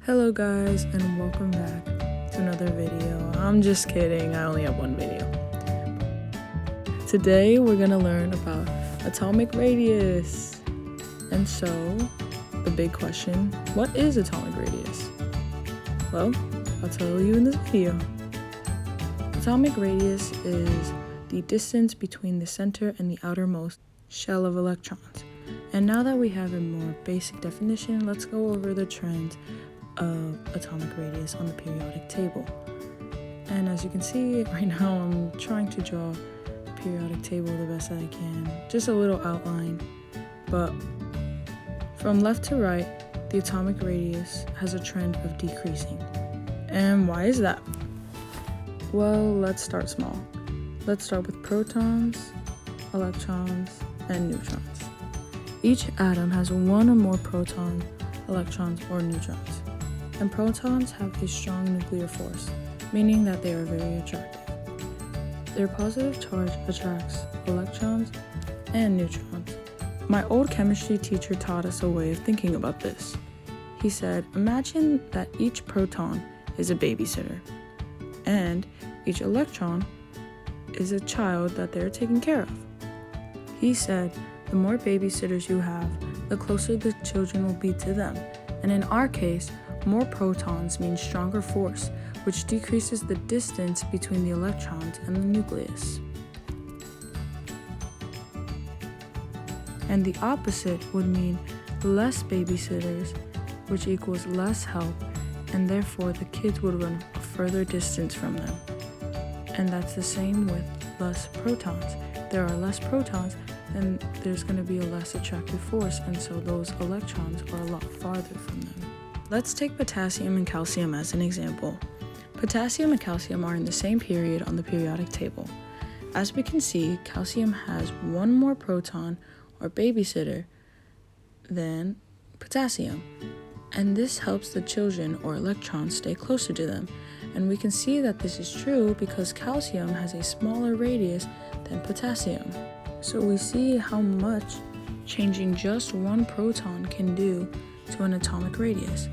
Hello guys, and welcome back to another video. I'm just kidding, I only have one video. Today we're gonna learn about atomic radius. And so, the big question, what is atomic radius? Well, I'll tell you in this video. Atomic radius is the distance between the center and the outermost shell of electrons. And now that we have a more basic definition, let's go over the trends of atomic radius on the periodic table. And as you can see right now, I'm trying to draw the periodic table the best that I can. Just a little outline. But from left to right, the atomic radius has a trend of decreasing. And why is that? Well, let's start small. Let's start with protons, electrons, and neutrons. Each atom has one or more protons, electrons, or neutrons. And protons have a strong nuclear force, meaning that they are very attractive. Their positive charge attracts electrons and neutrons. My old chemistry teacher taught us a way of thinking about this. He said, imagine that each proton is a babysitter, and each electron is a child that they're taking care of. He said, the more babysitters you have, the closer the children will be to them. And in our case, more protons means stronger force, which decreases the distance between the electrons and the nucleus. And the opposite would mean less babysitters, which equals less help, and therefore the kids would run a further distance from them. And that's the same with less protons. There are less protons, then there's going to be a less attractive force, and so those electrons are a lot farther from them. Let's take potassium and calcium as an example. Potassium and calcium are in the same period on the periodic table. As we can see, calcium has one more proton or babysitter than potassium, and this helps the children or electrons stay closer to them. And we can see that this is true because calcium has a smaller radius than potassium. So we see how much changing just one proton can do to an atomic radius.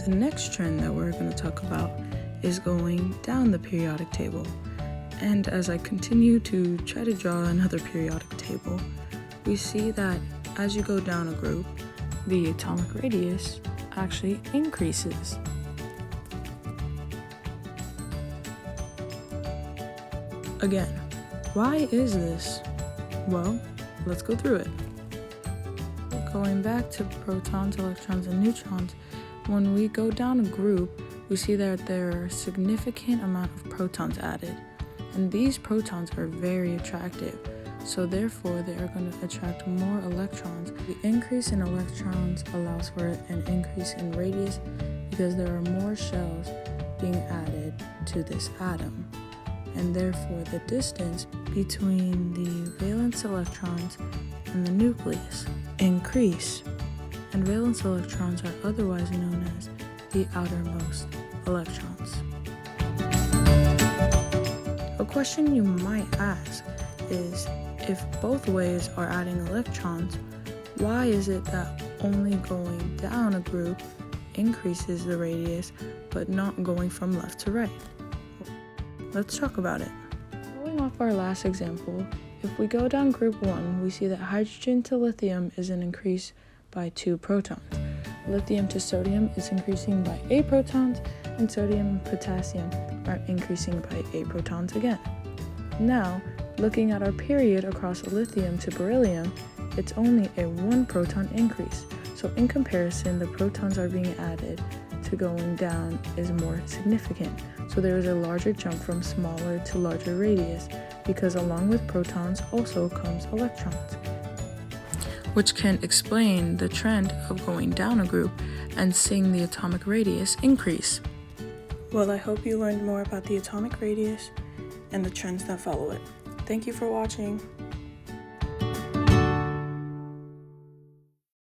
The next trend that we're going to talk about is going down the periodic table. And as I continue to try to draw another periodic table, we see that as you go down a group, the atomic radius actually increases. Again, why is this? Well, let's go through it. Going back to protons, electrons, and neutrons, when we go down a group, we see that there are a significant amount of protons added. And these protons are very attractive, so therefore they are going to attract more electrons. The increase in electrons allows for an increase in radius because there are more shells being added to this atom. And therefore the distance between the valence electrons and the nucleus increase. And valence electrons are otherwise known as the outermost electrons. A question you might ask is, if both ways are adding electrons, why is it that only going down a group increases the radius, but not going from left to right? Let's talk about it. Following off our last example, if we go down group 1, we see that hydrogen to lithium is an increase by 2 protons. Lithium to sodium is increasing by 8 protons, and sodium and potassium are increasing by 8 protons again. Now, looking at our period across lithium to beryllium, it's only a 1 proton increase. So in comparison, the protons are being added to going down is more significant. So there is a larger jump from smaller to larger radius, because along with protons also comes electrons, which can explain the trend of going down a group and seeing the atomic radius increase. Well, I hope you learned more about the atomic radius and the trends that follow it. Thank you for watching.